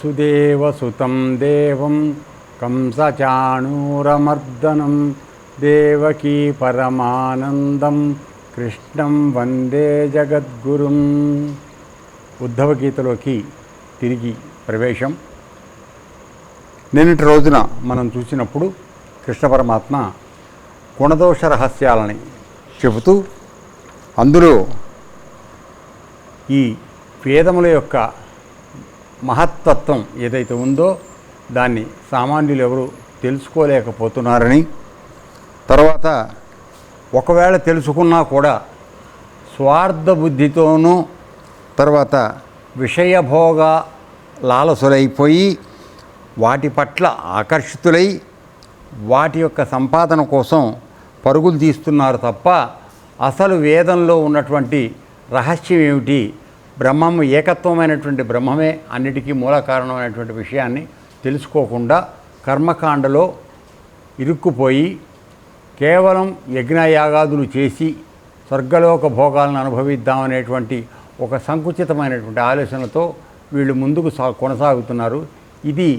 వసుదేవసుతం దేవం కంసచాణూరమర్దనం దేవకీ పరమానందం కృష్ణం వందే జగద్గురుం. ఉద్ధవగీతలోకి తిరిగి ప్రవేశం. నిన్నటి రోజున మనం చూసినప్పుడు కృష్ణ పరమాత్మ గుణదోష రహస్యాలని చెబుతూ అందులో ఈ వేదముల యొక్క మహత్తత్వం ఏదైతే ఉందో దాన్ని సామాన్యులు ఎవరు తెలుసుకోలేకపోతున్నారని, తర్వాత ఒకవేళ తెలుసుకున్నా కూడా స్వార్థ బుద్ధితోనూ తర్వాత విషయభోగ లాలసులైపోయి వాటి పట్ల ఆకర్షితులై వాటి యొక్క సంపాదన కోసం పరుగులు తీస్తున్నారు తప్ప అసలు వేదంలో ఉన్నటువంటి రహస్యం ఏమిటి, బ్రహ్మము ఏకత్వమైనటువంటి బ్రహ్మమే అన్నిటికీ మూల కారణమైనటువంటి విషయాన్ని తెలుసుకోకుండా కర్మకాండలో ఇరుక్కుపోయి కేవలం యజ్ఞయాగాదులు చేసి స్వర్గలోక భోగాలను అనుభవిద్దామనేటువంటి ఒక సంకుచితమైనటువంటి ఆలోచనలతో వీళ్ళు ముందుకు కొనసాగుతున్నారు. ఇది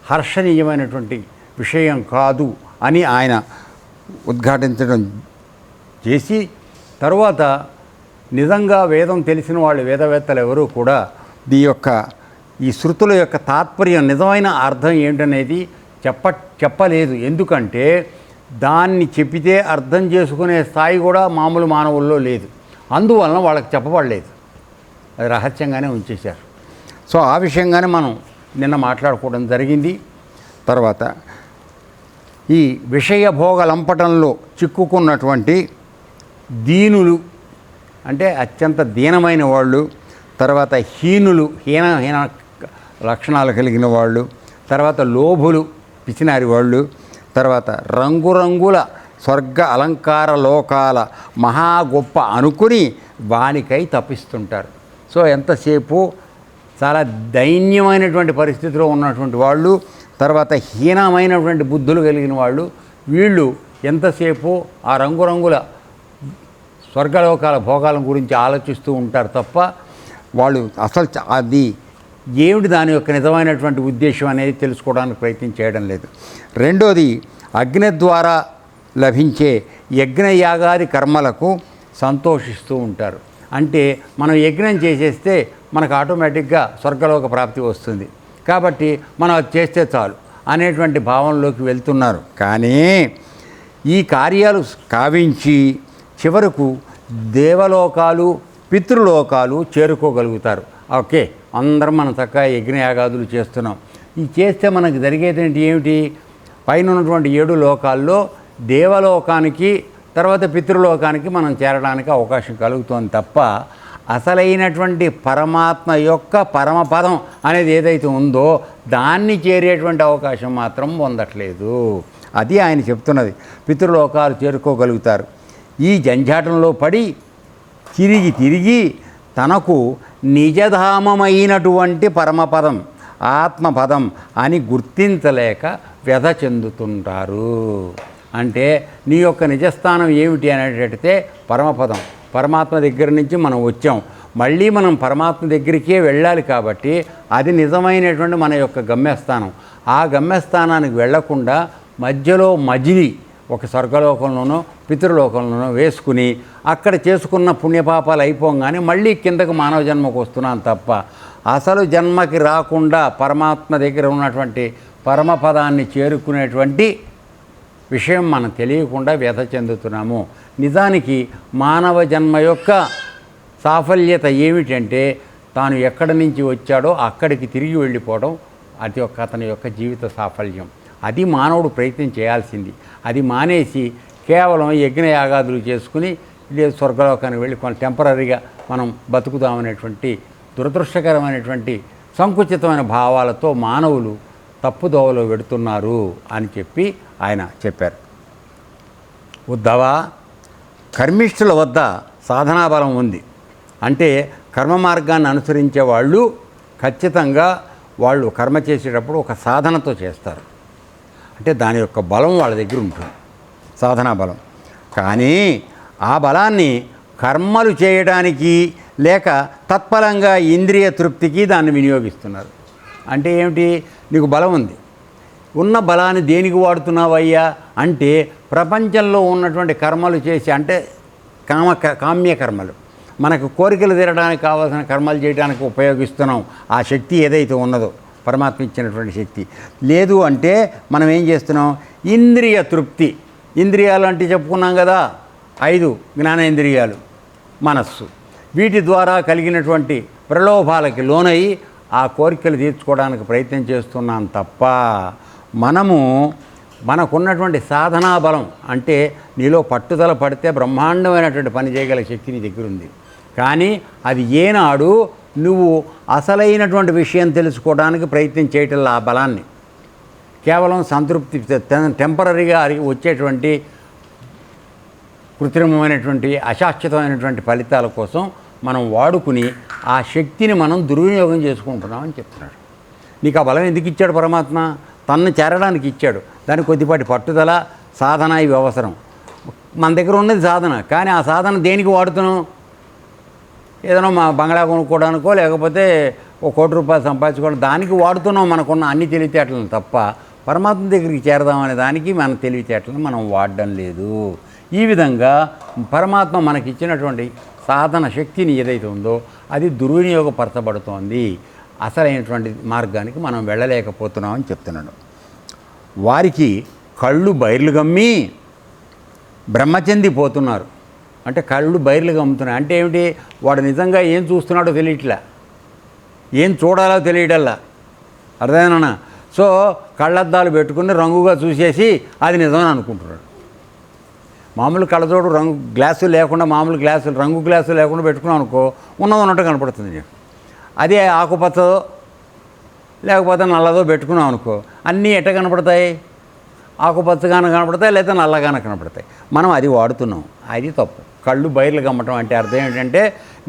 హర్షణీయమైనటువంటి విషయం కాదు అని ఆయన ఉద్ఘాటించడం చేసి, తరువాత నిజంగా వేదం తెలిసిన వాళ్ళు వేదవేత్తలు ఎవరూ కూడా ఈ శృతుల యొక్క తాత్పర్యం నిజమైన అర్థం ఏంటనేది చెప్పలేదు. ఎందుకంటే దాన్ని చెప్పితే అర్థం చేసుకునే స్థాయి కూడా మామూలు మానవుల్లో లేదు. అందువలన వాళ్ళకి చెప్పబడలేదు, అది రహస్యంగానే ఉంచేశారు. సో ఆ విషయంగానే మనం నిన్న మాట్లాడుకోవడం జరిగింది. తర్వాత ఈ విషయ భోగ లంపటంలో చిక్కుకున్నటువంటి దీనులు అంటే అత్యంత దీనమైన వాళ్ళు, తర్వాత హీనులు హీన లక్షణాలు కలిగిన వాళ్ళు, తర్వాత లోభులు పిసినారి వాళ్ళు, తర్వాత రంగురంగుల స్వర్గ అలంకార లోకాల మహా గొప్ప అనుకుని వానికై తప్పిస్తుంటారు. సో ఎంతసేపు చాలా దైన్యమైనటువంటి పరిస్థితిలో ఉన్నటువంటి వాళ్ళు, తర్వాత హీనమైనటువంటి బుద్ధులు కలిగిన వాళ్ళు, వీళ్ళు ఎంతసేపు ఆ రంగురంగుల స్వర్గలోకాల భోగాల గురించి ఆలోచిస్తూ ఉంటారు తప్ప వాళ్ళు అసలు అది ఏమిటి దాని యొక్క నిజమైనటువంటి ఉద్దేశం అనేది తెలుసుకోవడానికి ప్రయత్నం చేయడం లేదు. రెండోది, అగ్ని ద్వారా లభించే యజ్ఞయాగాది కర్మలకు సంతోషిస్తూ ఉంటారు. అంటే మనం యజ్ఞం చేసేస్తే మనకు ఆటోమేటిక్గా స్వర్గలోక ప్రాప్తి వస్తుంది కాబట్టి మనం అది చేస్తే చాలు అనేటువంటి భావనలోకి వెళ్తున్నారు. కానీ ఈ కార్యాలు కావించి చివరకు దేవలోకాలు పితృలోకాలు చేరుకోగలుగుతారు. ఓకే, అందరం మనం చక్కగా యజ్ఞయాగాదులు చేస్తున్నాం. ఈ చేస్తే మనకు జరిగేది ఏమిటి, పైన ఉన్నటువంటి 7 లోకాల్లో దేవలోకానికి తర్వాత పితృలోకానికి మనం చేరడానికి అవకాశం కలుగుతోంది తప్ప అసలైనటువంటి పరమాత్మ యొక్క పరమపదం అనేది ఏదైతే ఉందో దాన్ని చేరేటువంటి అవకాశం మాత్రం పొందట్లేదు. అది ఆయన చెప్తున్నది. పితృలోకాలు చేరుకోగలుగుతారు. ఈ జంఝాటంలో పడి తిరిగి తనకు నిజధామమైనటువంటి పరమపదం ఆత్మపదం అని గుర్తించలేక వ్యధ చెందుతుంటారు. అంటే నీ యొక్క నిజస్థానం ఏమిటి అనేటట్టే పరమపదం, పరమాత్మ దగ్గర నుంచి మనం వచ్చాం, మళ్ళీ మనం పరమాత్మ దగ్గరికే వెళ్ళాలి కాబట్టి అది నిజమైనటువంటి మన యొక్క గమ్యస్థానం. ఆ గమ్యస్థానానికి వెళ్లకుండా మధ్యలో మజిలీ ఒక స్వర్గలోకంలోనో పితృలోకంలోనో వేసుకుని అక్కడ చేసుకున్న పుణ్యపాపాలు అయిపోగానే మళ్ళీ కిందకు మానవ జన్మకు వస్తున్నాను తప్ప అసలు జన్మకి రాకుండా పరమాత్మ దగ్గర ఉన్నటువంటి పరమపదాన్ని చేరుకునేటువంటి విషయం మనం తెలియకుండా వ్యధ చెందుతున్నాము. నిజానికి మానవ జన్మ యొక్క సాఫల్యత ఏమిటంటే తాను ఎక్కడి నుంచి వచ్చాడో అక్కడికి తిరిగి వెళ్ళిపోవడం, అది అతని యొక్క జీవిత సాఫల్యం. అది మానవుడు ప్రయత్నం చేయాల్సింది. అది మానేసి కేవలం యజ్ఞయాగాదులు చేసుకుని లేదు స్వర్గలోకానికి వెళ్ళి కొంత టెంపరీగా మనం బతుకుదామనేటువంటి దురదృష్టకరమైనటువంటి సంకుచితమైన భావాలతో మానవులు తప్పుదోవలో వెడుతున్నారు అని చెప్పి ఆయన చెప్పారు. ఉద్ధవ, కర్మిష్ఠుల వద్ద సాధనాబలం ఉంది. అంటే కర్మ మార్గాన్ని అనుసరించే వాళ్ళు ఖచ్చితంగా వాళ్ళు కర్మ చేసేటప్పుడు ఒక సాధనతో చేస్తారు. అంటే దాని యొక్క బలం వాళ్ళ దగ్గర ఉంటుంది, సాధనా బలం. కానీ ఆ బలాన్ని కర్మలు చేయడానికి లేక తత్పరంగా ఇంద్రియ తృప్తికి దాన్ని వినియోగిస్తున్నారు. అంటే ఏమిటి? నీకు బలం ఉంది. ఉన్న బలాన్ని దేనికి వాడుతున్నావయ్యా అంటే ప్రపంచంలో ఉన్నటువంటి కర్మలు చేసి, అంటే కామ్య కర్మలు, మనకు కోరికలు తీరడానికి కావాల్సిన కర్మలు చేయడానికి ఉపయోగిస్తున్నాం. ఆ శక్తి ఏదైతే ఉన్నదో పరమాత్మ ఇచ్చినటువంటి శక్తి. లేదు అంటే మనం ఏం చేస్తున్నాం? ఇంద్రియ తృప్తి. ఇంద్రియాలు అంటే చెప్పుకున్నాం కదా, 5 జ్ఞానేంద్రియాలు, మనస్సు, వీటి ద్వారా కలిగినటువంటి ప్రలోభాలకి లోనై ఆ కోరికలు తీర్చుకోవడానికి ప్రయత్నం చేస్తున్నాం తప్ప మనకున్నటువంటి సాధనా బలం, అంటే నీలో పట్టుదల పడితే బ్రహ్మాండమైనటువంటి పని చేయగల శక్తి నీ దగ్గర ఉంది. కానీ అది ఏనాడు నువ్వు అసలైనటువంటి విషయం తెలుసుకోవడానికి ప్రయత్నం చేయటంలో ఆ బలాన్ని కేవలం సంతృప్తి, టెంపరీగా వచ్చేటువంటి కృత్రిమమైనటువంటి అశాశ్వతమైనటువంటి ఫలితాల కోసం మనం వాడుకుని ఆ శక్తిని మనం దుర్వినియోగం చేసుకుంటున్నామని చెప్తున్నాడు. నీకు ఆ బలం ఎందుకు ఇచ్చాడు పరమాత్మ? తన్ను చేరడానికి ఇచ్చాడు. దానికి కొద్దిపాటి పట్టుదల, సాధన ఇవి అవసరం. మన దగ్గర ఉన్నది సాధన, కానీ ఆ సాధన దేనికి వాడుతున్నాం? ఏదైనా మా బంగ్లా కొనుక్కోవడానికో లేకపోతే ₹1 కోటి సంపాదించుకోవడం, దానికి వాడుతున్నాం మనకున్న అన్ని తెలివితేటలను తప్ప పరమాత్మ దగ్గరికి చేరదామనే దానికి మన తెలివితేటలను మనం వాడడం లేదు. ఈ విధంగా పరమాత్మ మనకిచ్చినటువంటి సాధన శక్తిని ఏదైతే ఉందో అది దుర్వినియోగపరచబడుతోంది. అసలైనటువంటి మార్గానికి మనం వెళ్ళలేకపోతున్నామని చెప్తున్నాడు. వారికి కళ్ళు బైర్లు గమ్మి బ్రహ్మచెందిపోతున్నారు. అంటే కళ్ళు బైర్లు గమ్ముతున్నాయి అంటే ఏమిటి? వాడు నిజంగా ఏం చూస్తున్నాడో తెలియట్లా, ఏం చూడాలో తెలియటల్లా. అర్థమేనా? సో కళ్ళద్దాలు పెట్టుకుని రంగుగా చూసేసి అది నిజమని అనుకుంటున్నాడు. మామూలు కళ్ళజోడు రంగు గ్లాసులు లేకుండా, మామూలు గ్లాసులు రంగు గ్లాసులు లేకుండా పెట్టుకున్నాం అనుకో, ఉన్నట్టు కనపడుతుంది నీకు. అదే ఆకుపచ్చదో లేకపోతే నల్లదో పెట్టుకున్నాం అనుకో, అన్నీ ఎట్ట కనపడతాయి? ఆకుపచ్చగానే కనపడతాయి, లేదా నల్లగానే కనపడతాయి. మనం అది వాడుతున్నాం, అది తప్పు. కళ్ళు బైర్లు గమ్మటం అంటే అర్థం ఏంటంటే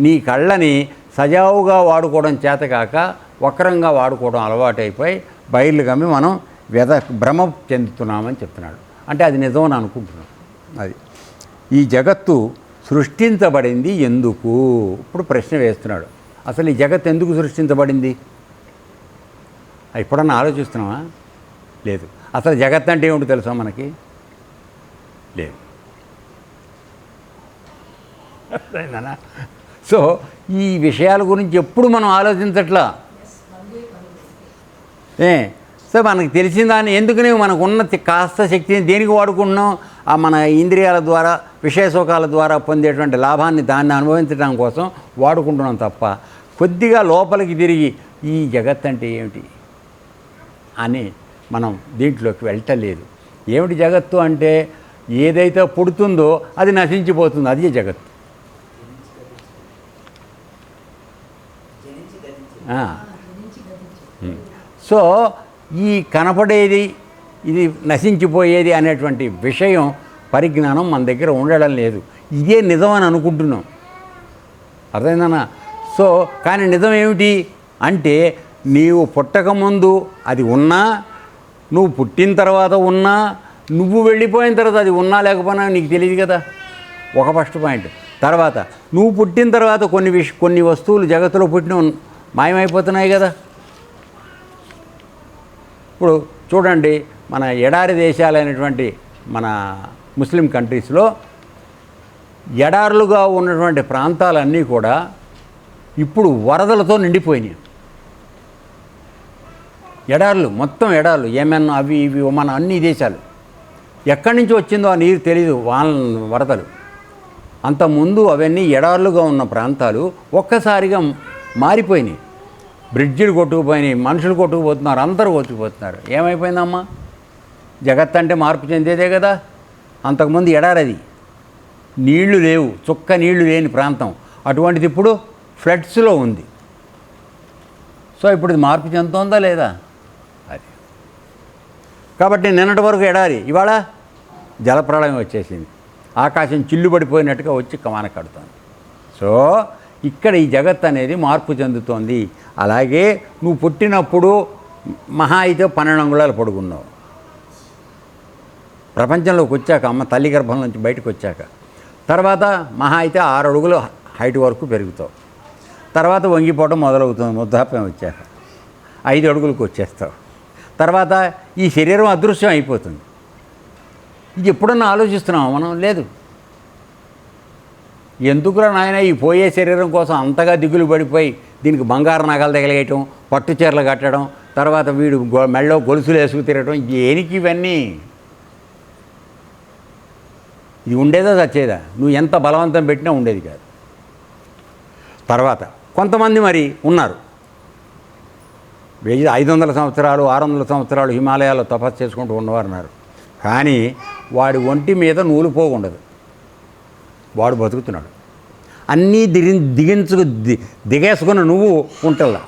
నీ కళ్ళని సజావుగా వాడుకోవడం చేతకాక వక్రంగా వాడుకోవడం అలవాటైపోయి బైర్లు గమ్మి మనం భ్రమ చెందుతున్నామని చెప్తున్నాడు. అంటే అది నిజమని అనుకుంటున్నాం. అది ఈ జగత్తు సృష్టించబడింది ఎందుకు? ఇప్పుడు ప్రశ్న వేస్తున్నాడు. అసలు ఈ జగత్తు ఎందుకు సృష్టించబడింది? ఎప్పుడన్నా ఆలోచిస్తున్నావా? లేదు. అసలు జగత్ అంటే ఏమిటో తెలుసా మనకి? లేదు. సో ఈ విషయాల గురించి ఎప్పుడు మనం ఆలోచించట్లా. సో మనకు తెలిసిన దాన్ని ఎందుకని మనకు ఉన్న కాస్త శక్తిని దేనికి వాడుకుంటున్నాం? ఆ మన ఇంద్రియాల ద్వారా, విషయ సుఖాల ద్వారా పొందేటువంటి లాభాన్ని దాన్ని అనుభవించడం కోసం వాడుకుంటున్నాం తప్ప కొద్దిగా లోపలికి తిరిగి ఈ జగత్ అంటే ఏమిటి అని మనం దీంట్లోకి వెళ్ళటలేదు. ఏమిటి జగత్తు అంటే? ఏదైతే పుడుతుందో అది నశించిపోతుంది, అది జగత్తు. సో ఈ కనపడేది, ఇది నశించిపోయేది అనేటువంటి విషయం, పరిజ్ఞానం మన దగ్గర ఉండడం లేదు. ఇదే నిజమని అనుకుంటున్నాం. అర్థమైందన్నా? సో కానీ నిజం ఏమిటి అంటే నీవు పుట్టకముందు అది ఉన్నా, నువ్వు పుట్టిన తర్వాత ఉన్నా, నువ్వు వెళ్ళిపోయిన తర్వాత అది ఉన్నా లేకపోయినా నీకు తెలియదు కదా. ఒక ఫస్ట్ పాయింట్. తర్వాత నువ్వు పుట్టిన తర్వాత కొన్ని వస్తువులు జగత్తులో పుట్టిన మాయమైపోతున్నాయి కదా. ఇప్పుడు చూడండి, మన ఎడారి దేశాలైనటువంటి మన ముస్లిం కంట్రీస్లో ఎడారులుగా ఉన్నటువంటి ప్రాంతాలన్నీ కూడా ఇప్పుడు వరదలతో నిండిపోయినాయి. ఎడారులు, మొత్తం ఎడారులు, ఏమన్నా అవి ఇవి మన అన్ని దేశాలు. ఎక్కడి నుంచి వచ్చిందో ఆ నీరు తెలీదు, వరదలు. అంతకుముందు అవన్నీ ఎడారులుగా ఉన్న ప్రాంతాలు ఒక్కసారిగా మారిపోయినాయి. బ్రిడ్జిలు కొట్టుకుపోయినాయి, మనుషులు కొట్టుకుపోతున్నారు, అందరూ కొట్టుకుపోతున్నారు. ఏమైపోయిందమ్మా? జగత్ అంటే మార్పు చెందేదే కదా. అంతకుముందు ఎడారది, నీళ్లు లేవు, చుక్క నీళ్లు లేని ప్రాంతం. అటువంటిది ఇప్పుడు ఫ్లడ్స్లో ఉంది. సో ఇప్పుడు ఇది మార్పు చెందుతుందా లేదా? అది కాబట్టి నిన్నటి వరకు ఎడారి, ఇవాళ జలప్రళయం వచ్చేసింది. ఆకాశం చిల్లుబడిపోయినట్టుగా వచ్చి కమాన కడుతోంది. సో ఇక్కడ ఈ జగత్ అనేది మార్పు చెందుతోంది. అలాగే నువ్వు పుట్టినప్పుడు మహా అయితే 12 అంగుళాలు పొడుగున్నావు. ప్రపంచంలోకి వచ్చాక, అమ్మ తల్లి గర్భం నుంచి బయటకు వచ్చాక, తర్వాత మహా అయితే 6 అడుగులు హైట్ వరకు పెరుగుతావు. తర్వాత వంగిపోవడం మొదలవుతుంది వృద్ధాప్యం వచ్చాక. 5 అడుగులకు వచ్చేస్తావు. తర్వాత ఈ శరీరం అదృశ్యం అయిపోతుంది. ఇది ఎప్పుడన్నా ఆలోచిస్తున్నాం మనం? లేదు. ఎందుకురా నాయన ఈ పోయే శరీరం కోసం అంతగా దిగులు పడిపోయి దీనికి బంగారు నగలు తగిలేయటం, పట్టు చీరలు కట్టడం, తర్వాత వీడు మెళ్ళో గొలుసులు వేసుకు తిరగటం, దేనికి ఇవన్నీ? ఇది ఉండేదా చచ్చేదా? నువ్వు ఎంత బలవంతం పెట్టినా ఉండేది కాదు. తర్వాత కొంతమంది మరి ఉన్నారు 500 సంవత్సరాలు 600 సంవత్సరాలు హిమాలయాల్లో తపస్సు చేసుకుంటూ ఉన్నవారు ఉన్నారు. కానీ వాడి ఒంటి మీద నూలు పోగుండదు, వాడు బతుకుతున్నాడు. అన్నీ దిగేసుకున్న నువ్వు ఉంటల్లా.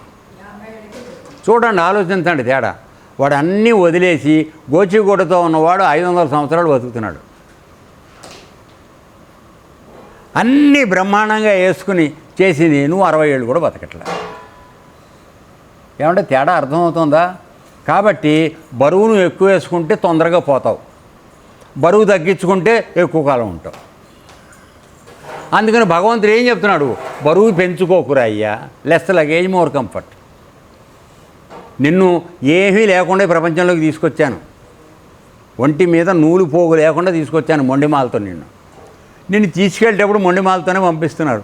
చూడండి, ఆలోచించండి తేడా. వాడు అన్నీ వదిలేసి గోచిగూడతో ఉన్నవాడు 500 సంవత్సరాలు బతుకుతున్నాడు. అన్నీ బ్రహ్మాండంగా వేసుకుని చేసింది నువ్వు 60 ఏళ్ళు కూడా బతకట్లే. ఏమంటే తేడా అర్థమవుతుందా? కాబట్టి బరువును ఎక్కువ వేసుకుంటే తొందరగా పోతావు, బరువు తగ్గించుకుంటే ఎక్కువ కాలం ఉంటావు. అందుకని భగవంతుడు ఏం చెప్తున్నాడు? బరువు పెంచుకోకురా అయ్యా, లెస్ లగేజ్ మోర్ కంఫర్ట్. నిన్ను ఏమీ లేకుండా ప్రపంచంలోకి తీసుకొచ్చాను, ఒంటి మీద నూలు పోగు లేకుండా తీసుకొచ్చాను మొండిమాలతో. నిన్ను తీసుకెళ్ళేటప్పుడు మొండిమాలతోనే పంపిస్తున్నారు.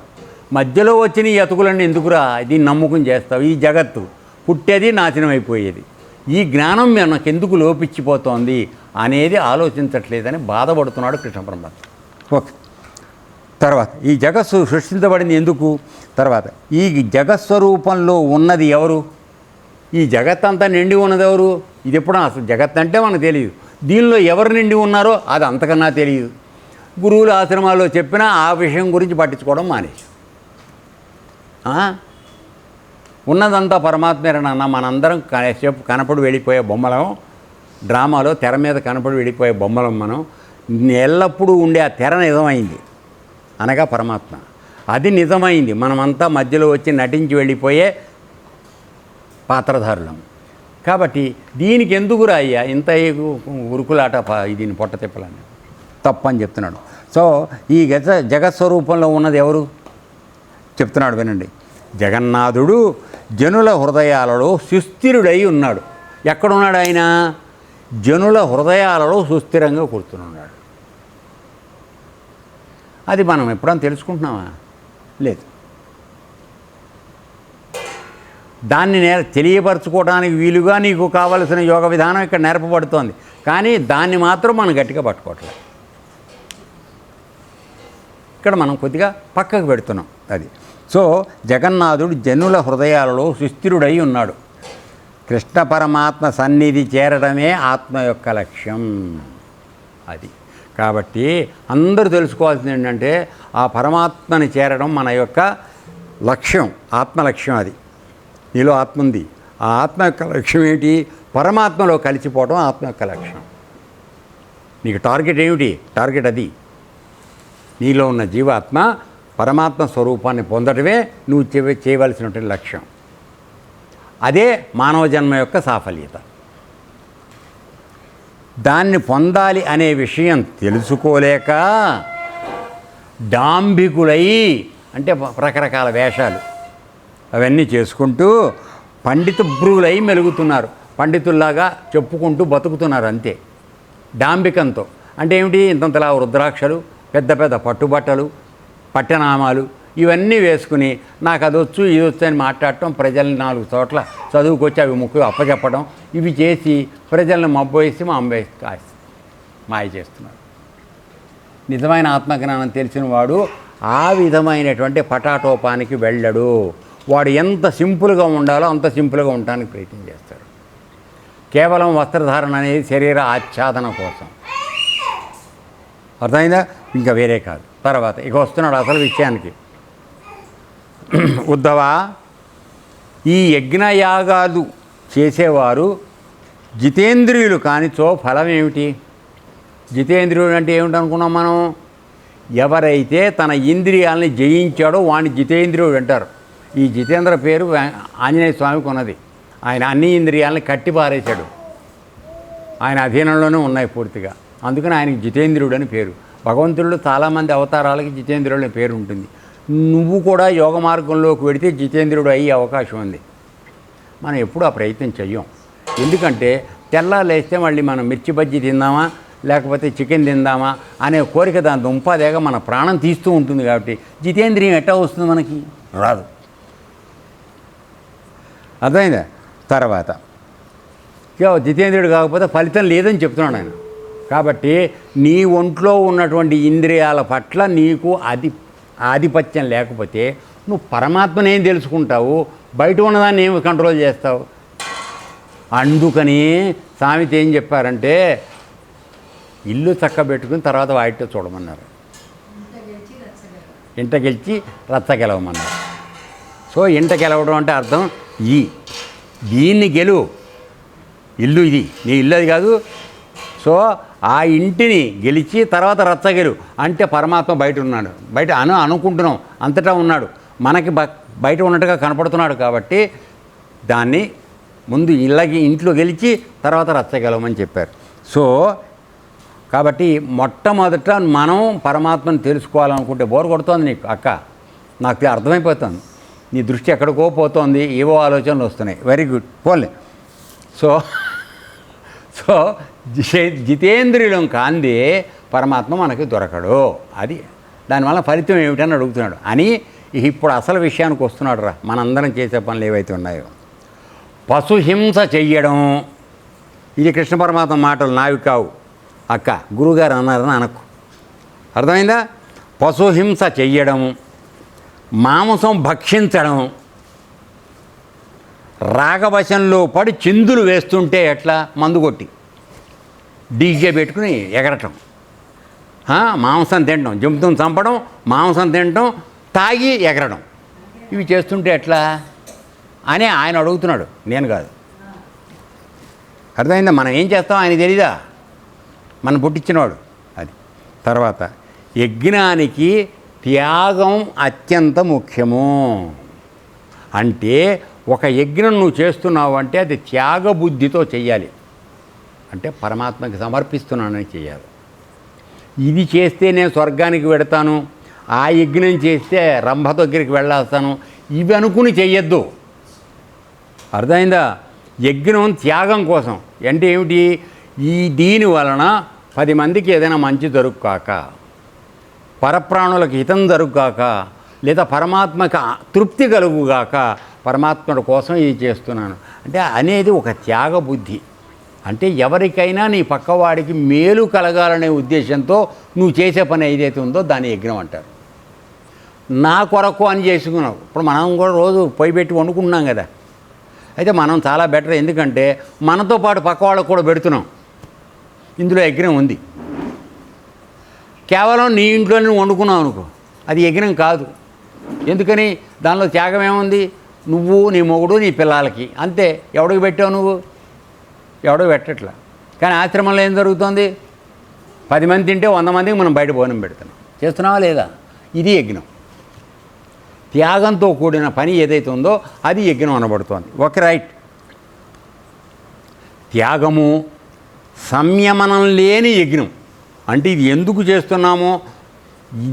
మధ్యలో వచ్చిన ఈ అతుకులన్నీ ఎందుకురా? దీన్ని నమ్ముకుని చేస్తావు. ఈ జగత్తు పుట్టేది నాశనం అయిపోయేది. ఈ జ్ఞానం మనకెందుకు లోపించిపోతోంది అనేది ఆలోచించట్లేదని బాధపడుతున్నాడు కృష్ణ పరమాత్మ. ఓకే. తర్వాత ఈ జగస్సు సృష్టించబడింది ఎందుకు? తర్వాత ఈ జగత్స్వరూపంలో ఉన్నది ఎవరు? ఈ జగత్తంతా నిండి ఉన్నది ఎవరు? ఇది ఎప్పుడు అసలు జగత్ అంటే మనకు తెలియదు. దీనిలో ఎవరు నిండి ఉన్నారో అది అంతకన్నా తెలియదు. గురువులు ఆశ్రమాల్లో చెప్పినా ఆ విషయం గురించి పట్టించుకోవడం మానేసి ఉన్నదంతా పరమాత్మేనన్న మనందరం కనపడి వెళ్ళిపోయే బొమ్మలం, డ్రామాలో తెర మీద కనపడి వెళ్ళిపోయే బొమ్మలం. మనం ఎల్లప్పుడూ ఉండే ఆ తెర నిజమైంది అనగా పరమాత్మ, అది నిజమైంది. మనమంతా మధ్యలో వచ్చి నటించి వెళ్ళిపోయే పాత్రధారులం. కాబట్టి దీనికి ఎందుకురా అయ్యా ఇంత ఉరుకులాట, దీన్ని పొట్ట తిప్పలని తప్పని చెప్తున్నాడు. సో ఈ జగత్స్వరూపంలో ఉన్నది ఎవరు చెప్తున్నాడు వినండి. జగన్నాథుడు జనుల హృదయాలలో సుస్థిరుడై ఉన్నాడు. ఎక్కడున్నాడు ఆయన? జనుల హృదయాలలో సుస్థిరంగా కూర్చున్నాడు. అది మనం ఎప్పుడన్నా తెలుసుకుంటున్నామా? లేదు. దాన్ని తెలియపరచుకోవడానికి వీలుగా నీకు కావలసిన యోగ విధానం ఇక్కడ నేర్పబడుతోంది. కానీ దాన్ని మాత్రం మనం గట్టిగా పట్టుకోవట్లేదు. ఇక్కడ మనం కొద్దిగా పక్కకు పెడుతున్నాం అది. సో జగన్నాథుడు జనుల హృదయాలలో సుస్థిరుడై ఉన్నాడు. కృష్ణ పరమాత్మ సన్నిధి చేరడమే ఆత్మ యొక్క లక్ష్యం. అది కాబట్టి అందరూ తెలుసుకోవాల్సింది ఏంటంటే ఆ పరమాత్మని చేరడం మన యొక్క లక్ష్యం, ఆత్మ లక్ష్యం. అది నీలో ఆత్మ ఉంది. ఆ ఆత్మ యొక్క లక్ష్యం ఏంటి? పరమాత్మలో కలిసిపోవడం ఆత్మ యొక్క లక్ష్యం. నీకు టార్గెట్ ఏమిటి? టార్గెట్ అది. నీలో ఉన్న జీవాత్మ పరమాత్మ స్వరూపాన్ని పొందడమే నువ్వు చేయవలసినటువంటి లక్ష్యం. అదే మానవ జన్మ యొక్క సాఫల్యత. దాన్ని పొందాలి అనే విషయం తెలుసుకోలేక డాంబికులై, అంటే రకరకాల వేషాలు అవన్నీ చేసుకుంటూ పండిత భ్రువులై మెలుగుతున్నారు. పండితుల్లాగా చెప్పుకుంటూ బతుకుతున్నారు అంతే, డాంబికంతో. అంటే ఏమిటి? ఇంతంతలా రుద్రాక్షలు, పెద్ద పెద్ద పట్టుబట్టలు, పట్టెనామాలు ఇవన్నీ వేసుకుని నాకు అది వచ్చు ఇది వచ్చు అని మాట్లాడటం, ప్రజల్ని 4 చోట్ల చదువుకొచ్చి అవి ముక్కు అప్పచెప్పడం, ఇవి చేసి ప్రజల్ని మబ్బోసి మాయ చేస్తున్నారు. నిజమైన ఆత్మజ్ఞానం తెలిసిన వాడు ఆ విధమైనటువంటి పటాటోపానికి వెళ్ళడు. వాడు ఎంత సింపుల్గా ఉండాలో అంత సింపుల్గా ఉండడానికి ప్రయత్నం చేస్తాడు. కేవలం వస్త్రధారణ అనేది శరీర ఆచ్ఛాదన కోసం, అర్థమైందా? ఇంకా వేరే కాదు. తర్వాత ఇక వస్తున్నాడు అసలు విషయానికి. ఉద్ధవా, ఈ యజ్ఞయాగాలు చేసేవారు జితేంద్రియులు కానిచో ఫలం ఏమిటి? జితేంద్రియుడు అంటే ఏమిటి అనుకున్నాం మనం? ఎవరైతే తన ఇంద్రియాలని జయించాడో వాడిని జితేంద్రియుడు అంటారు. ఈ జితేంద్ర పేరు ఆంజనేయ స్వామికి ఉన్నది. ఆయన అన్ని ఇంద్రియాలని కట్టిపారేశాడు, ఆయన అధీనంలోనే ఉన్నాయి పూర్తిగా. అందుకని ఆయనకి జితేంద్రియుడు అని పేరు. భగవంతుడు చాలామంది అవతారాలకి జితేంద్రియుడు అని పేరు ఉంటుంది. నువ్వు కూడా యోగ మార్గంలోకి వెడితే జితేంద్రియుడు అయ్యే అవకాశం ఉంది. మనం ఎప్పుడూ ఆ ప్రయత్నం చెయ్యం. ఎందుకంటే తెల్లాలేస్తే మళ్ళీ మనం మిర్చి బజ్జీ తిందామా లేకపోతే చికెన్ తిందామా అనే కోరిక దాని దుంపాదేగా మన ప్రాణం తీస్తూ ఉంటుంది. కాబట్టి జితేంద్రియం ఎట్టా వస్తుంది మనకి? రాదు. అర్థమైందా? తర్వాత జితేంద్రుడు కాకపోతే ఫలితం లేదని చెప్తున్నాడు ఆయన. కాబట్టి నీ ఒంట్లో ఉన్నటువంటి ఇంద్రియాల పట్ల నీకు ఆధిపత్యం లేకపోతే నువ్వు పరమాత్మని ఏం తెలుసుకుంటావు? బయట ఉన్నదాన్ని ఏమి కంట్రోల్ చేస్తావు? అందుకని సామెత ఏం చెప్పారంటే ఇల్లు చక్కబెట్టుకుని తర్వాత వాటితో చూడమన్నారు. ఇంట గెలిచి రచ్చ గెలవమన్నారు. సో ఇంట గెలవడం అంటే అర్థం దీన్ని గెలువు. ఇల్లు ఇది నీ ఇల్లు అది కాదు. సో ఆ ఇంటిని గెలిచి తర్వాత రచ్చగెలు అంటే పరమాత్మ బయట ఉన్నాడు. బయట అనుకుంటున్నాం అంతటా ఉన్నాడు, మనకి బయట ఉన్నట్టుగా కనపడుతున్నాడు. కాబట్టి దాన్ని ముందు ఇంట్లో గెలిచి తర్వాత రచ్చగలమని చెప్పారు. సో కాబట్టి మొట్టమొదట మనం పరమాత్మను తెలుసుకోవాలనుకుంటే బోరు కొడుతోంది నీకు అక్క, నాకు అర్థమైపోతుంది, నీ దృష్టి ఎక్కడికో పోతోంది, ఏవో ఆలోచనలు వస్తున్నాయి. వెరీ గుడ్, పోలే. సో జితేంద్రియులం కాందే పరమాత్మ మనకి దొరకడు. అది దానివల్ల ఫలితం ఏమిటని అడుగుతున్నాడు. అని ఇప్పుడు అసలు విషయానికి వస్తున్నాడు రా. మనందరం చేసే పనులు ఏవైతే ఉన్నాయో, పశుహింస చెయ్యడం, ఇది కృష్ణ పరమాత్మ మాటలు నావి కావు అక్క, గురువుగారు అన్నారని అనకు. అర్థమైందా? పశుహింస చెయ్యడం, మాంసం భక్షించడం, రాగవశంలో పడి చిందులు వేస్తుంటే ఎట్లా మందు కొట్టి డీజే పెట్టుకుని ఎగరటం, మాంసం తినడం, జంతువుని చంపడం, మాంసం తినడం, తాగి ఎగరడం, ఇవి చేస్తుంటే ఎట్లా అని ఆయన అడుగుతున్నాడు, నేను కాదు. అర్థమైందా? మనం ఏం చేస్తాం ఆయన తెలీదా? మనం పుట్టించినవాడు. అది. తర్వాత యజ్ఞానికి త్యాగం అత్యంత ముఖ్యము. అంటే ఒక యజ్ఞం నువ్వు చేస్తున్నావు అంటే అది త్యాగబుద్ధితో చెయ్యాలి. అంటే పరమాత్మకి సమర్పిస్తున్నానని చేయాలి. ఇది చేస్తే నేను స్వర్గానికి వెడతాను, ఆ యజ్ఞం చేస్తే రంభ దగ్గరికి వెళ్ళేస్తాను, ఇవి అనుకుని చెయ్యొద్దు. అర్థమైందా? యజ్ఞం త్యాగం కోసం. అంటే ఏమిటి? దీని వలన 10 మందికి ఏదైనా మంచి జరుగుగాక, పరప్రాణులకు హితం జరుగుగాక, లేదా పరమాత్మకి తృప్తి కలుగుగాక, పరమాత్ముడి కోసం ఇది చేస్తున్నాను అంటే అనేది ఒక త్యాగ బుద్ధి. అంటే ఎవరికైనా నీ పక్కవాడికి మేలు కలగాలనే ఉద్దేశంతో నువ్వు చేసే పని ఏదైతే ఉందో దాన్ని యజ్ఞం అంటారు. నా కొరకు అని చేసుకున్నావు. ఇప్పుడు మనం కూడా రోజు పొయ్యి పెట్టి వండుకుంటున్నాం కదా. అయితే మనం చాలా బెటర్, ఎందుకంటే మనతో పాటు పక్క వాళ్ళకు కూడా పెడుతున్నాం. ఇందులో యజ్ఞం ఉంది. కేవలం నీ ఇంట్లో నువ్వు వండుకున్నావు అనుకో, అది యజ్ఞం కాదు. ఎందుకని? దానిలో త్యాగం ఏముంది? నువ్వు, నీ మొగుడు, నీ పిల్లలకి అంతే. ఎవడికి పెట్టావు నువ్వు? ఎవడో పెట్టట్లా. కానీ ఆశ్రమంలో ఏం జరుగుతుంది? 10 మంది తింటే 100 మందికి మనం బయట భోజనం పెడుతున్నాం. చేస్తున్నావా లేదా? ఇది యజ్ఞం. త్యాగంతో కూడిన పని ఏదైతే ఉందో అది యజ్ఞం అనబడుతోంది. Okay, right. త్యాగము సంయమనం లేని యజ్ఞం. అంటే ఇది ఎందుకు చేస్తున్నామో,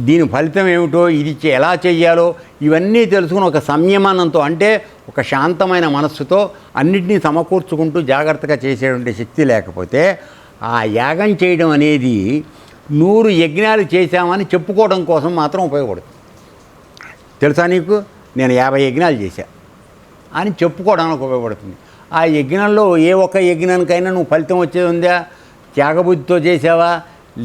దీని ఫలితం ఏమిటో, ఇది ఎలా చెయ్యాలో ఇవన్నీ తెలుసుకుని ఒక సంయమనంతో, అంటే ఒక శాంతమైన మనస్సుతో అన్నింటినీ సమకూర్చుకుంటూ జాగ్రత్తగా చేసేటువంటి శక్తి లేకపోతే ఆ యాగం చేయడం అనేది 100 యజ్ఞాలు చేశామని చెప్పుకోవడం కోసం మాత్రం ఉపయోగపడుతుంది. తెలుసా నీకు? నేను 50 యజ్ఞాలు చేశా అని చెప్పుకోవడానికి ఉపయోగపడుతుంది. ఆ యజ్ఞంలో ఏ ఒక్క యజ్ఞానికైనా నువ్వు ఫలితం వచ్చేది ఉందా? త్యాగబుద్ధితో చేసావా?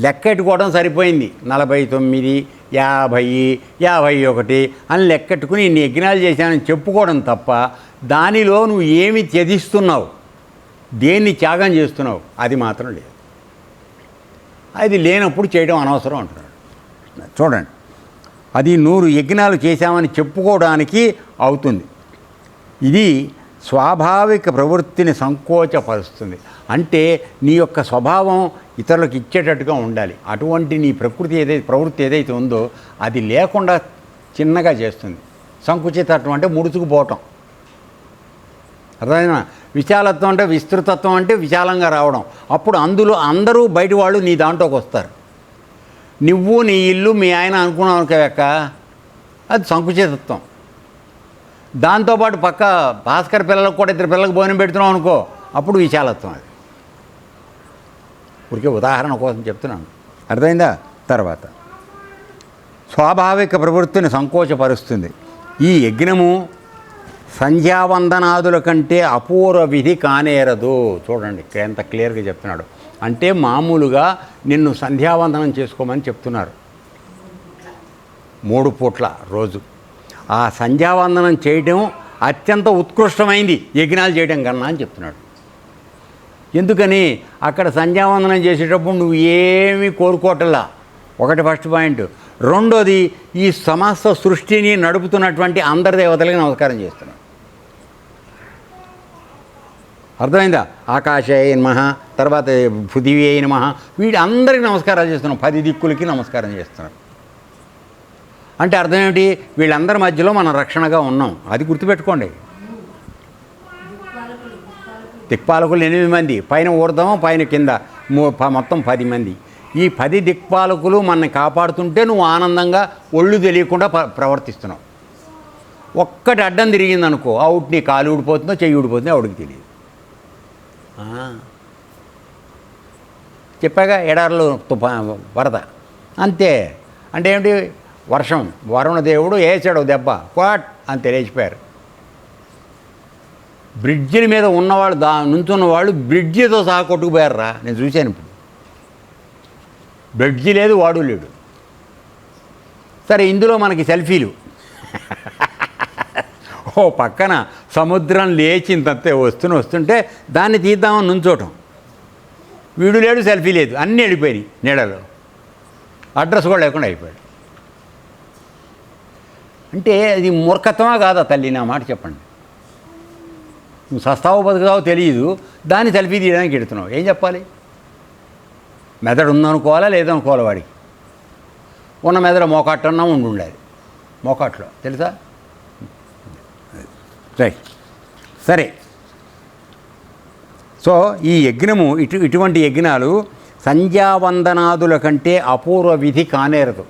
లెక్కెట్టుకోవడం సరిపోయింది. 49, 50, 51 అని లెక్కెట్టుకుని ఇన్ని యజ్ఞాలు చేశానని చెప్పుకోవడం తప్ప దానిలో నువ్వు ఏమి త్యజిస్తున్నావు, దేన్ని త్యాగం చేస్తున్నావు, అది మాత్రం లేదు. అది లేనప్పుడు చేయడం అనవసరం అంటున్నాడు. చూడండి, అది 100 యజ్ఞాలు చేశామని చెప్పుకోవడానికి అవుతుంది. ఇది స్వాభావిక ప్రవృత్తిని సంకోచపరుస్తుంది. అంటే నీ యొక్క స్వభావం ఇతరులకు ఇచ్చేటట్టుగా ఉండాలి. అటువంటి నీ ప్రవృత్తి ఏదైతే ఉందో అది లేకుండా చిన్నగా చేస్తుంది. సంకుచితత్వం అంటే ముడుచుకుపోవటం. అర్థమైనా? విశాలత్వం అంటే విస్తృతత్వం అంటే విశాలంగా రావడం. అప్పుడు అందరూ బయట వాళ్ళు నీ దాంట్లోకి వస్తారు. నువ్వు, నీ ఇల్లు, మీ ఆయన అనుకున్నావు కాక అది సంకుచితత్వం. దాంతోపాటు పక్క భాస్కర్ పిల్లలకు కూడా 2 పిల్లలకు భోజనం పెడుతున్నాం అనుకో, అప్పుడు విశాలత్వం. అది ఊరికే ఉదాహరణ కోసం చెప్తున్నాను, అర్థమైందా? తర్వాత స్వాభావిక ప్రవృత్తిని సంకోచపరుస్తుంది. ఈ యజ్ఞము సంధ్యావందనాదుల కంటే అపూర్వ విధి కానేరదు. చూడండి ఇక్కడ ఎంత క్లియర్గా చెప్తున్నాడు. అంటే మామూలుగా నిన్ను సంధ్యావందనం చేసుకోమని చెప్తున్నారు 3 పూట్ల రోజు. ఆ సంధ్యావందనం చేయడం అత్యంత ఉత్కృష్టమైంది యజ్ఞాలు చేయడం కన్నా అని చెప్తున్నాడు. ఎందుకని? అక్కడ సంధ్యావందనం చేసేటప్పుడు నువ్వు ఏమీ కోరుకోవటంలా, ఒకటి ఫస్ట్ పాయింట్. రెండోది, ఈ సమస్త సృష్టిని నడుపుతున్నటువంటి అందరి దేవతలకి నమస్కారం చేస్తున్నాడు. అర్థమైందా? ఆకాశాయ నమః, తర్వాత పృథివ్యాయ నమః, వీడి అందరికీ నమస్కారాలు చేస్తున్నాం. 10 దిక్కులకి నమస్కారం చేస్తున్నాం. అంటే అర్థం ఏమిటి? వీళ్ళందరి మధ్యలో మనం రక్షణగా ఉన్నాం. అది గుర్తుపెట్టుకోండి. దిక్పాలకులు 8 మంది, పైన ఊర్ధమం, పైన కింద మొత్తం 10 మంది. ఈ 10 దిక్పాలకులు మనని కాపాడుతుంటే నువ్వు ఆనందంగా ఒళ్ళు తెలియకుండా ప్రవర్తిస్తున్నావు. ఒక్కటి అడ్డం తిరిగిందనుకో, అవుట్, నీ కాలు ఊడిపోతుందో చెయ్యి ఊడిపోతుందో ఆవిడికి తెలియదు. చెప్పాగా, ఎడారులు వరద అంతే. అంటే ఏమిటి? వర్షం, వరుణదేవుడు వేసాడు దెబ్బ, క్వాట్ అని తెలియచిపోయారు. బ్రిడ్జిల మీద ఉన్నవాళ్ళు, నుంచున్న వాళ్ళు బ్రిడ్జితో సహా కొట్టుకుపోయారా. నేను చూశాను. ఇప్పుడు బ్రిడ్జి లేదు, వాడు లేడు. సరే, ఇందులో మనకి సెల్ఫీలు. ఓ పక్కన సముద్రం లేచిందంతే వస్తుంటే దాన్ని తీద్దామని నుంచోటం. వీడు లేడు, సెల్ఫీ లేదు, అన్నీ వెళ్ళిపోయినాయి నీడలో. అడ్రస్ కూడా లేకుండా అయిపోయాడు. అంటే అది మూర్ఖత్వమా కాదా తల్లి? నా మాట చెప్పండి. నువ్వు సస్తావో బతుకుతావో తెలియదు, దాన్ని సెల్ఫీ తీయడానికి ఎడుతున్నావు. ఏం చెప్పాలి? మెదడు ఉందనుకోవాలా లేదనుకోవాలి? వాడికి ఉన్న మెదడు మోకాట్టన్నా ఉండాలి. మోకాట్లో తెలుసా? రైట్, సరే. సో ఈ యజ్ఞము ఇటువంటి యజ్ఞాలు సంధ్యావందనాదుల కంటే అపూర్వ విధి కానేరదు.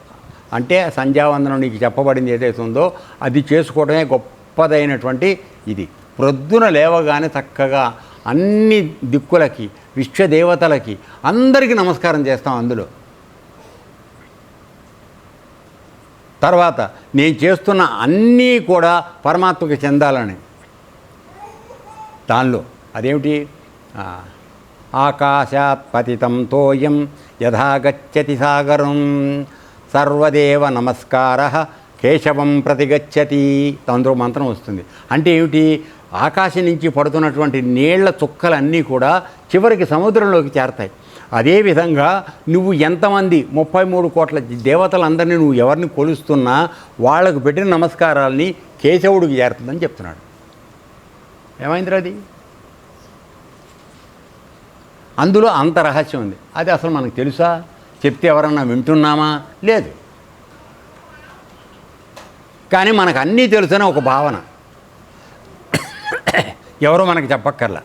అంటే సంధ్యావందనం నీకు చెప్పబడింది ఏదైతే ఉందో అది చేసుకోవడమే గొప్పదైనటువంటి ఇది. ప్రొద్దున లేవగానే చక్కగా అన్ని దిక్కులకి, విశ్వదేవతలకి, అందరికీ నమస్కారం చేస్తాం. అందులో తర్వాత నేను చేస్తున్న అన్నీ కూడా పరమాత్మకి చెందాలని. దానిలో అదేమిటి? ఆకాశాత్ పతితం తోయం యథా గచ్చతి సాగరం సర్వదేవ నమస్కారః కేశవం ప్రతిగచ్చతి. అందులో మంత్రం వస్తుంది. అంటే ఏమిటి? ఆకాశం నుంచి పడుతున్నటువంటి నీళ్ల చుక్కలన్నీ కూడా చివరికి సముద్రంలోకి చేరతాయి. అదేవిధంగా నువ్వు ఎంతమంది 33 కోట్ల దేవతలందరినీ నువ్వు ఎవరిని కొలుస్తున్నా వాళ్ళకు పెట్టిన నమస్కారాలని కేశవుడికి చేరుతుందని చెప్తున్నాడు. ఏమైందిరా అది? అందులో అంత రహస్యం ఉంది. అది అసలు మనకు తెలుసా? చెప్తే ఎవరన్నా వింటున్నామా? లేదు. కానీ మనకు అన్నీ తెలుసని ఒక భావన, ఎవరో మనకు చెప్పక్కర్లా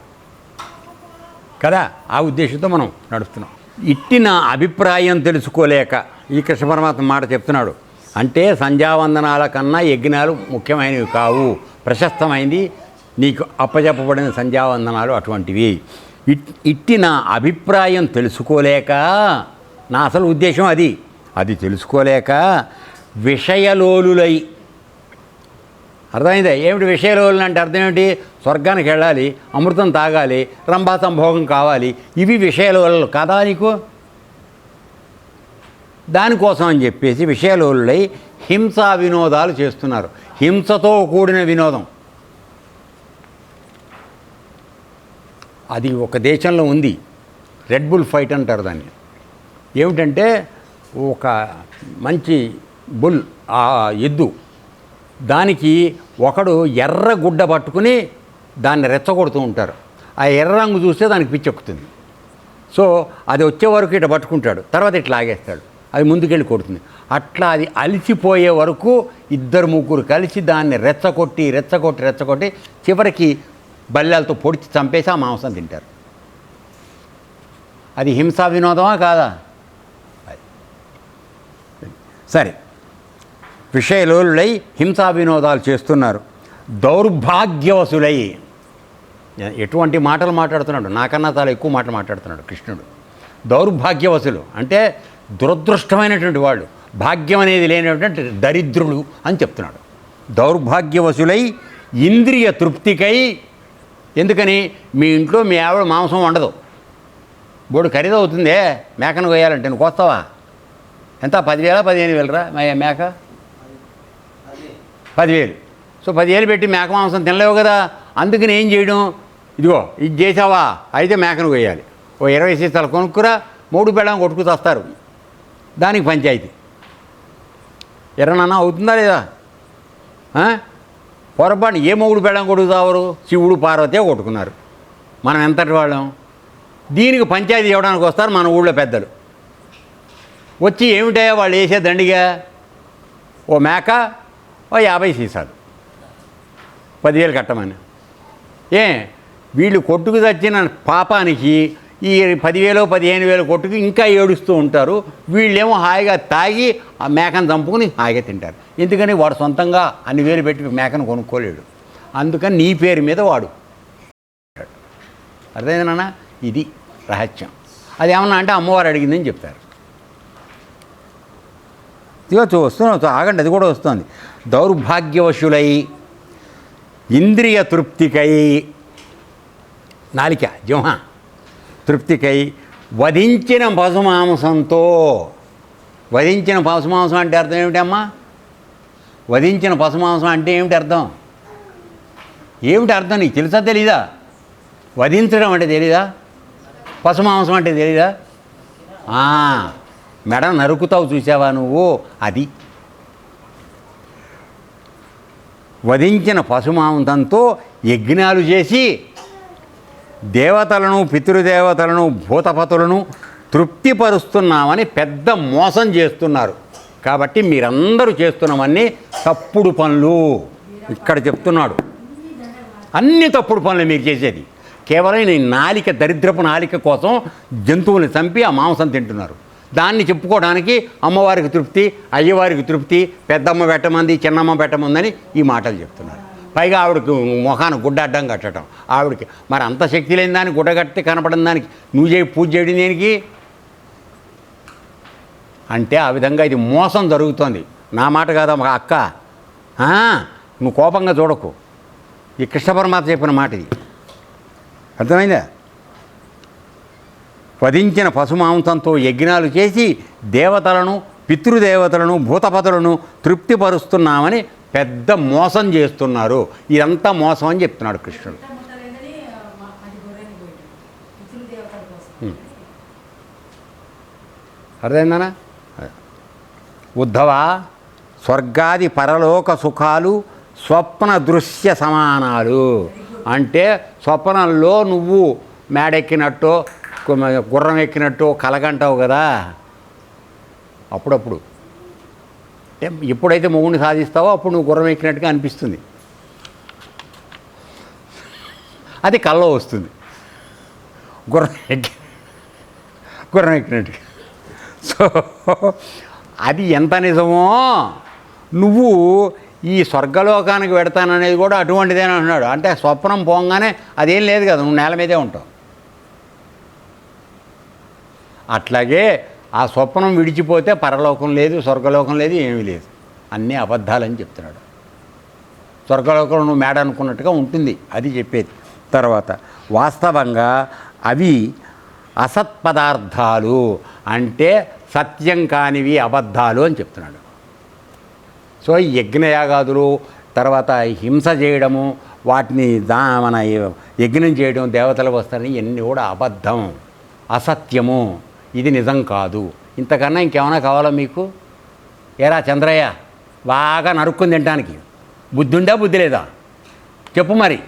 కదా. ఆ ఉద్దేశంతో మనం నడుస్తున్నాం. ఇట్టి నా అభిప్రాయం తెలుసుకోలేక ఈ కృష్ణ పరమాత్మ మాట చెప్తున్నాడు. అంటే సంధ్యావందనాల కన్నా యజ్ఞాలు ముఖ్యమైనవి కావు, ప్రశస్తమైంది నీకు అప్పచెప్పబడిన సంధ్యావందనాలు అటువంటివి. ఇట్టి నా అభిప్రాయం తెలుసుకోలేక, నా అసలు ఉద్దేశం అది తెలుసుకోలేక విషయలోలులై. అర్థమైందా? ఏమిటి విషయలోలు అంటే? అర్థం ఏమిటి? స్వర్గానికి వెళ్ళాలి, అమృతం తాగాలి, రంభా సంభోగం కావాలి, ఇవి విషయలోలు కాదా నీకు? దానికోసం అని చెప్పేసి విషయలోలులై హింసా వినోదాలు చేస్తున్నారు. హింసతో కూడిన వినోదం. అది ఒక దేశంలో ఉంది, రెడ్ బుల్ ఫైట్ అంటారు దాన్ని. ఏమిటంటే ఒక మంచి బుల్, ఆ ఎద్దు, దానికి ఒకడు ఎర్ర గుడ్డ పట్టుకుని దాన్ని రెచ్చగొడుతూ ఉంటారు. ఆ ఎర్ర రంగు చూస్తే దానికి పిచ్చెక్కుతుంది. సో అది వచ్చే వరకు ఇట్లా పట్టుకుంటాడు, తర్వాత ఇట్లా ఆగేస్తాడు, అది ముందుకెళ్ళి కొడుతుంది. అట్లా అది అలిసిపోయే వరకు 2-3 కలిసి దాన్ని రెచ్చగొట్టి చివరికి బల్లెలతో పొడిచి చంపేసి ఆ మాంసం తింటారు. అది హింసా వినోదమా కాదా? సరే, విషయలోలులై హింసా వినోదాలు చేస్తున్నారు. దౌర్భాగ్యవసులై, ఎటువంటి మాటలు మాట్లాడుతున్నాడు, నాకన్నా చాలా ఎక్కువ మాటలు మాట్లాడుతున్నాడు కృష్ణుడు. దౌర్భాగ్యవసులు అంటే దురదృష్టమైనటువంటి వాళ్ళు, భాగ్యం అనేది లేనటువంటి దరిద్రులు అని చెప్తున్నాడు. దౌర్భాగ్యవసులై ఇంద్రియ తృప్తికై, ఎందుకని మీ ఇంట్లో మీ ఆవిడ మాంసం వండదు, బోడు ఖరీదు అవుతుందే మేకను కొయ్యాలంటే, నువ్వు కోస్తావా? ఎంత 10,000 15,000 రా మేక? 10,000. సో 10,000 పెట్టి మేక మాంసం తినలేవు కదా, అందుకని ఏం చేయడం, ఇదిగో ఇది చేసావా అయితే మేకను కొయ్యాలి, ఓ 20 సీసాలు కొనుక్కురా, 3 బెళ్ళం కొట్టుకు వస్తారు, దానికి పంచాయతీ. ఎర్రనన్నా అవుతుందా లేదా? పొరపాటు ఏ 3 బెళ్ళం కొట్టుకుతావరు? శివుడు పార్వతే కొట్టుకున్నారు, మనం ఎంతటి వాళ్ళం? దీనికి పంచాయతీ ఇవ్వడానికి వస్తారు మన ఊళ్ళో పెద్దలు. వచ్చి ఏమిటయా వాళ్ళు వేసే దండిగా, ఓ మేక, ఓ 50 సీసాలు, 10,000 కట్టమని. వీళ్ళు కొట్టుకు తెచ్చిన పాపానికి ఈ 10,000 15,000 కొట్టుకు ఇంకా ఏడుస్తూ ఉంటారు. వీళ్ళేమో హాయిగా తాగి ఆ మేకను చంపుకుని హాయిగా తింటారు. ఎందుకని వాడు సొంతంగా అన్ని వేలు పెట్టి మేకను కొనుక్కోలేడు, అందుకని నీ పేరు మీద వాడు. అర్థమైంది నాన్న, ఇది రహస్యం. అది ఏమన్నా అంటే అమ్మవారు అడిగిందని చెప్తారు. ఇదిగో వస్తున్నావు, ఆగండి, అది కూడా వస్తుంది. దౌర్భాగ్యవశులై ఇంద్రియ తృప్తికై, నాలిక జింహ తృప్తికై వధించిన పశుమాంసంతో. వధించిన పశుమాంసం అంటే అర్థం ఏమిటమ్మా? వధించిన పశుమాంసం అంటే ఏమిటి అర్థం? ఏమిటి అర్థం నీకు తెలుసా తెలీదా? వధించడం అంటే తెలీదా? పశుమాంసం అంటే తెలీదా? మెడ నరుకుతావు చూసావా నువ్వు, అది. వధించిన పశుమాంసంతో యజ్ఞాలు చేసి దేవతలను పితృదేవతలను భూతపతులను తృప్తిపరుస్తున్నామని పెద్ద మోసం చేస్తున్నారు. కాబట్టి మీరందరూ చేస్తున్నామని తప్పుడు పనులు ఇక్కడ చెప్తున్నాడు. అన్ని తప్పుడు పనులు మీరు చేసేది. కేవలం నీ నాలిక, దరిద్రపు నాలిక కోసం జంతువుని చంపి ఆ మాంసం తింటున్నారు. దాన్ని చెప్పుకోవడానికి అమ్మవారికి తృప్తి, అయ్యవారికి తృప్తి, పెద్దమ్మ పెట్టమంది, చిన్నమ్మ పెట్టమందని ఈ మాటలు చెప్తున్నారు. పైగా ఆవిడకి మొఖాన గుడ్డ అడ్డం కట్టడం. ఆవిడకి మరి అంత శక్తి లేని దానికి గుడ్డ కట్టి కనపడిన దానికి నువ్వు పూజ చేయడం దేనికి అంటే, ఆ విధంగా ఇది మోసం జరుగుతోంది. నా మాట కాదా మా అక్క, నువ్వు కోపంగా చూడకు. ఈ కృష్ణ పరమాత్మ చెప్పిన మాట ఇది, అర్థమైందా? వధించిన పశుమాంసంతో యజ్ఞాలు చేసి దేవతలను పితృదేవతలను భూతపతులను తృప్తిపరుస్తున్నామని పెద్ద మోసం చేస్తున్నారు. ఇదంతా మోసం అని చెప్తున్నాడు కృష్ణుడు. అర్థమైందనా? ఉద్ధవ, స్వర్గాది పరలోక సుఖాలు స్వప్న దృశ్య సమానాలు. అంటే స్వప్నంలో నువ్వు మేడెక్కినట్టు గుర్రం ఎక్కినట్టు కలగంటావు కదా అప్పుడప్పుడు. ఎప్పుడైతే మొగుడిని సాధిస్తావో అప్పుడు నువ్వు గుర్రం ఎక్కినట్టుగా అనిపిస్తుంది, అది కల్లో వస్తుంది, గుర్రం ఎక్కినట్టుగా. సో అది ఎంత నిజమో, నువ్వు ఈ స్వర్గలోకానికి పెడతాననేది కూడా అటువంటిదేనా అన్నాడు. అంటే స్వప్నం పోగానే అదేం లేదు కదా, నువ్వు నేల మీదే ఉంటావు. అట్లాగే ఆ స్వప్నం విడిచిపోతే పరలోకం లేదు, స్వర్గలోకం లేదు, ఏమీ లేదు, అన్నీ అబద్ధాలని చెప్తున్నాడు. స్వర్గలోకంలో నువ్వు మేడ అనుకున్నట్టుగా ఉంటుంది, అది చెప్పేది. తర్వాత వాస్తవంగా అవి అసత్పదార్థాలు, అంటే సత్యం కానివి, అబద్ధాలు అని చెప్తున్నాడు. సో ఈ యజ్ఞయాగాదులు, తర్వాత హింస చేయడము, వాటిని మన యజ్ఞం చేయడం, దేవతలకు వస్తారని ఇవన్నీ కూడా అబద్ధం, అసత్యము, ఇది నిజం కాదు. ఇంతకన్నా ఇంకేమైనా కావాలా మీకు? ఏరా చంద్రయ్య, బాగా నరుక్కుని తినడానికి బుద్ధి ఉందా, బుద్ధి లేదా చెప్పు. మరి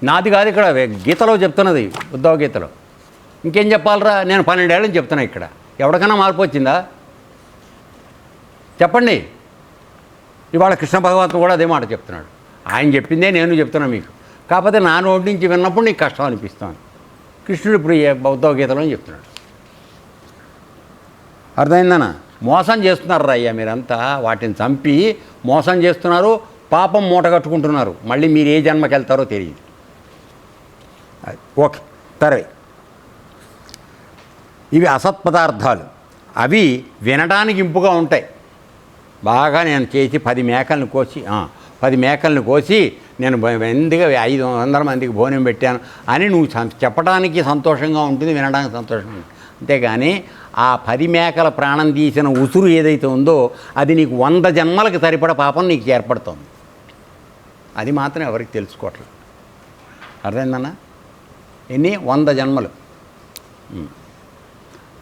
నాది కాదు ఇక్కడ, గీతలో చెప్తున్నది, ఉద్ధవ గీతలో. ఇంకేం చెప్పాలరా? నేను 12 ఏళ్ళని చెప్తున్నా ఇక్కడ. ఎవరికైనా మార్పు వచ్చిందా చెప్పండి? ఇవాళ కృష్ణ భగవంతుడు కూడా అదే మాట చెప్తున్నాడు. ఆయన చెప్పిందే నేను చెప్తున్నా మీకు. కాకపోతే నా నోటి నుంచి విన్నప్పుడు నీకు కష్టం అనిపిస్తాను. కృష్ణుడు ఇప్పుడు ఉద్ధవ గీతలో చెప్తున్నాడు. అర్థమైందనా? మోసం చేస్తున్నారు అయ్యా మీరంతా, వాటిని చంపి మోసం చేస్తున్నారు, పాపం మూట కట్టుకుంటున్నారు. మళ్ళీ మీరు ఏ జన్మకి వెళ్తారో తెలియదు. ఓకే, తర్వే ఇవి అసత్పదార్థాలు. అవి వినడానికి ఇంపుగా ఉంటాయి. బాగా నేను చేసి 10 మేకలను కోసి నేను ఎందుగా 500 మందికి భోజనం పెట్టాను అని నువ్వు చెప్పడానికి సంతోషంగా ఉంటుంది, వినడానికి సంతోషంగా ఉంటుంది. అంతేగాని ఆ 10 మేకల ప్రాణం తీసిన ఉసురు ఏదైతే ఉందో అది నీకు 100 జన్మలకు సరిపడ పాపం నీకు ఏర్పడుతుంది. అది మాత్రం ఎవరికి తెలుసుకోవట్లేదు. అర్థమైందన్నా? 100 జన్మలు.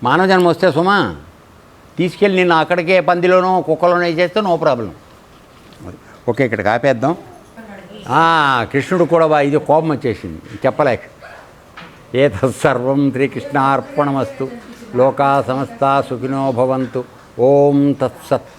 మానవ జన్మ వస్తే సుమా తీసుకెళ్ళి నిన్ను అక్కడికే పందిలోనో కుక్కలోనో వేసేస్తే నో ప్రాబ్లం. ఓకే, ఇక్కడికి ఆపేద్దాం. కృష్ణుడు కూడా ఇది కోపం వచ్చేసింది, చెప్పలేక. ఏతత్సర్వం శ్రీకృష్ణార్పణమస్తు. లోకా సమస్తా సుఖినో భవంతు. ఓం తత్సత్.